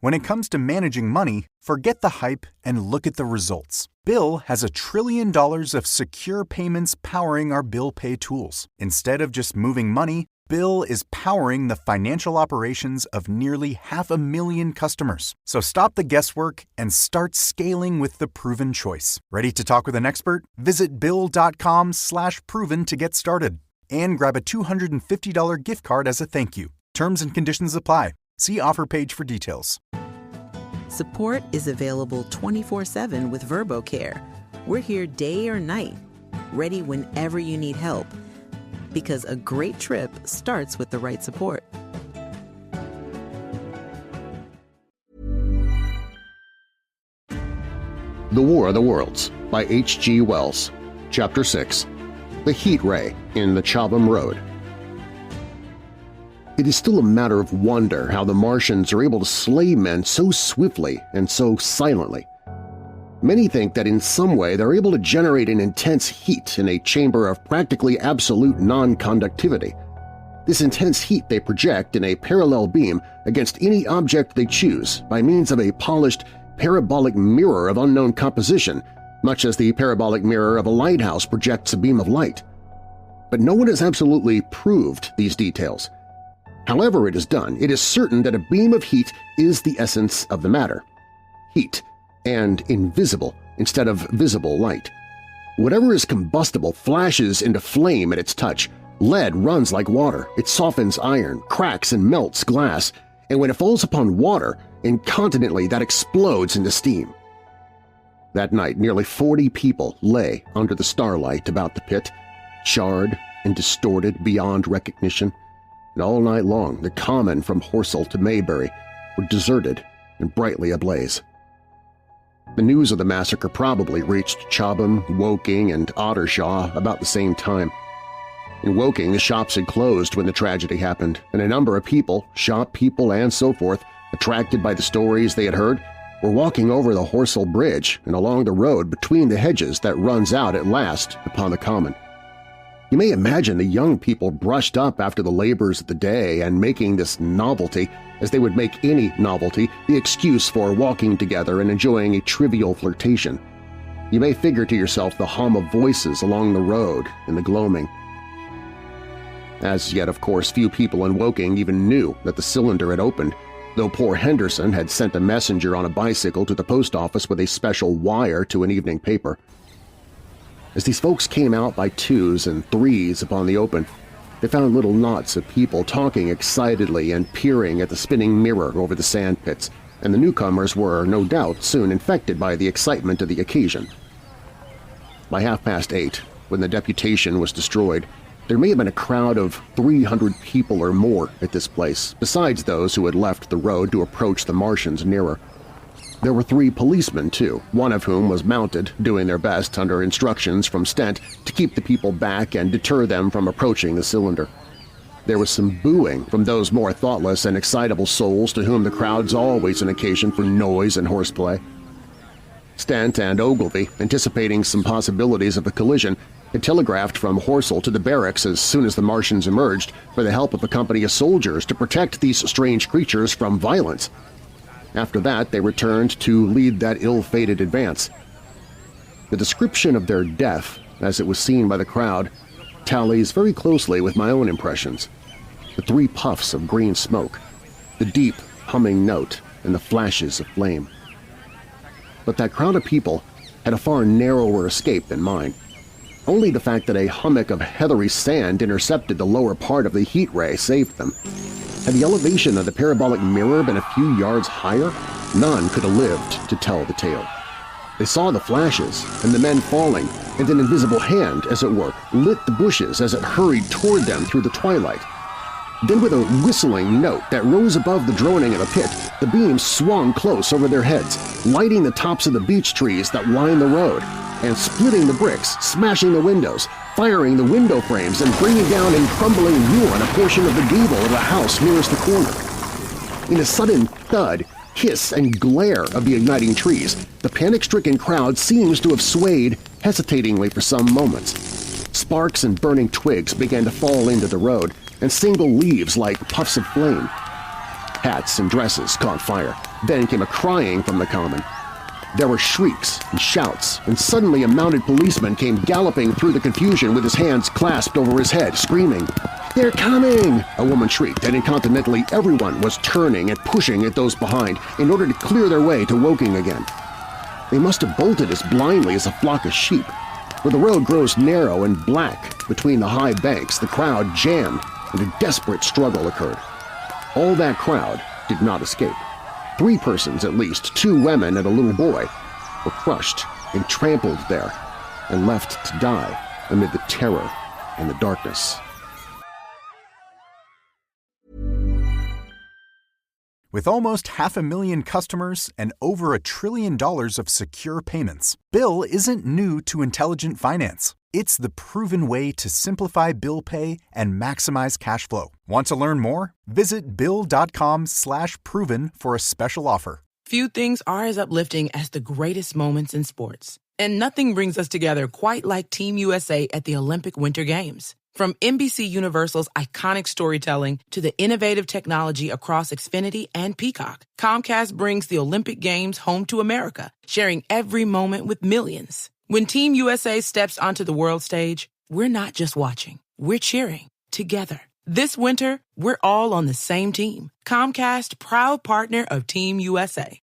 When it comes to managing money, forget the hype and look at the results. Bill has $1 trillion of secure payments powering our bill pay tools. Instead of just moving money, Bill is powering the financial operations of nearly 500,000 customers. So stop the guesswork and start scaling with the proven choice. Ready to talk with an expert? Visit Bill.com/proven to get started. And grab a $250 gift card as a thank you. Terms and conditions apply. See offer page for details. Support is available 24/7 with VerboCare. We're here day or night, ready whenever you need help. Because a great trip starts with the right support. The War of the Worlds by H.G. Wells. Chapter 6. The Heat Ray in the Chobham Road. It is still a matter of wonder how the Martians are able to slay men so swiftly and so silently. Many think that in some way they're able to generate an intense heat in a chamber of practically absolute non-conductivity. This intense heat they project in a parallel beam against any object they choose by means of a polished parabolic mirror of unknown composition, much as the parabolic mirror of a lighthouse projects a beam of light. But no one has absolutely proved these details. However it is done, it is certain that a beam of heat is the essence of the matter. Heat, and invisible instead of visible light. Whatever is combustible flashes into flame at its touch. Lead runs like water, it softens iron, cracks and melts glass, and when it falls upon water, incontinently that explodes into steam. That night nearly 40 people lay under the starlight about the pit, charred and distorted beyond recognition. And all night long the common from Horsell to Maybury were deserted and brightly ablaze. The news of the massacre probably reached Chobham, Woking, and Ottershaw about the same time. In Woking, the shops had closed when the tragedy happened, and a number of people, shop people and so forth, attracted by the stories they had heard, were walking over the Horsell Bridge and along the road between the hedges that runs out at last upon the common. You may imagine the young people brushed up after the labors of the day and making this novelty, as they would make any novelty, the excuse for walking together and enjoying a trivial flirtation. You may figure to yourself the hum of voices along the road in the gloaming. As yet, of course, few people in Woking even knew that the cylinder had opened, though poor Henderson had sent a messenger on a bicycle to the post office with a special wire to an evening paper. As these folks came out by twos and threes upon the open, they found little knots of people talking excitedly and peering at the spinning mirror over the sand pits, and the newcomers were, no doubt, soon infected by the excitement of the occasion. By 8:30, when the deputation was destroyed, there may have been a crowd of 300 people or more at this place, besides those who had left the road to approach the Martians nearer. There were 3 policemen, too, one of whom was mounted, doing their best under instructions from Stent to keep the people back and deter them from approaching the cylinder. There was some booing from those more thoughtless and excitable souls to whom the crowd's always an occasion for noise and horseplay. Stent and Ogilvy, anticipating some possibilities of a collision, had telegraphed from Horsell to the barracks as soon as the Martians emerged for the help of a company of soldiers to protect these strange creatures from violence. After that, they returned to lead that ill-fated advance. The description of their death, as it was seen by the crowd, tallies very closely with my own impressions. The 3 puffs of green smoke, the deep, humming note, and the flashes of flame. But that crowd of people had a far narrower escape than mine. Only the fact that a hummock of heathery sand intercepted the lower part of the heat ray saved them. Had the elevation of the parabolic mirror been a few yards higher, none could have lived to tell the tale. They saw the flashes and the men falling, and an invisible hand, as it were, lit the bushes as it hurried toward them through the twilight. Then with a whistling note that rose above the droning of the pit, the beam swung close over their heads, lighting the tops of the beech trees that line the road, and splitting the bricks, smashing the windows, firing the window frames, and bringing down in crumbling ruin a portion of the gable of the house nearest the corner. In a sudden thud, hiss, and glare of the igniting trees, the panic-stricken crowd seems to have swayed hesitatingly for some moments. Sparks and burning twigs began to fall into the road, and single leaves like puffs of flame. Hats and dresses caught fire, Then came a crying from the common. There were shrieks and shouts, and suddenly a mounted policeman came galloping through the confusion with his hands clasped over his head, screaming, "They're coming!" a woman shrieked, and incontinently everyone was turning and pushing at those behind in order to clear their way to Woking again. They must have bolted as blindly as a flock of sheep. Where the road grows narrow and black between the high banks, the crowd jammed, and a desperate struggle occurred. All that crowd did not escape. 3 persons at least, 2 women and a little boy, were crushed and trampled there and left to die amid the terror and the darkness. With almost 500,000 customers and over $1 trillion of secure payments, Bill isn't new to intelligent finance. It's the proven way to simplify bill pay and maximize cash flow. Want to learn more? Visit Bill.com/proven for a special offer. Few things are as uplifting as the greatest moments in sports. And nothing brings us together quite like Team USA at the Olympic Winter Games. From NBC Universal's iconic storytelling to the innovative technology across Xfinity and Peacock, Comcast brings the Olympic Games home to America, sharing every moment with millions. When Team USA steps onto the world stage, we're not just watching, we're cheering together. This winter, we're all on the same team. Comcast, proud partner of Team USA.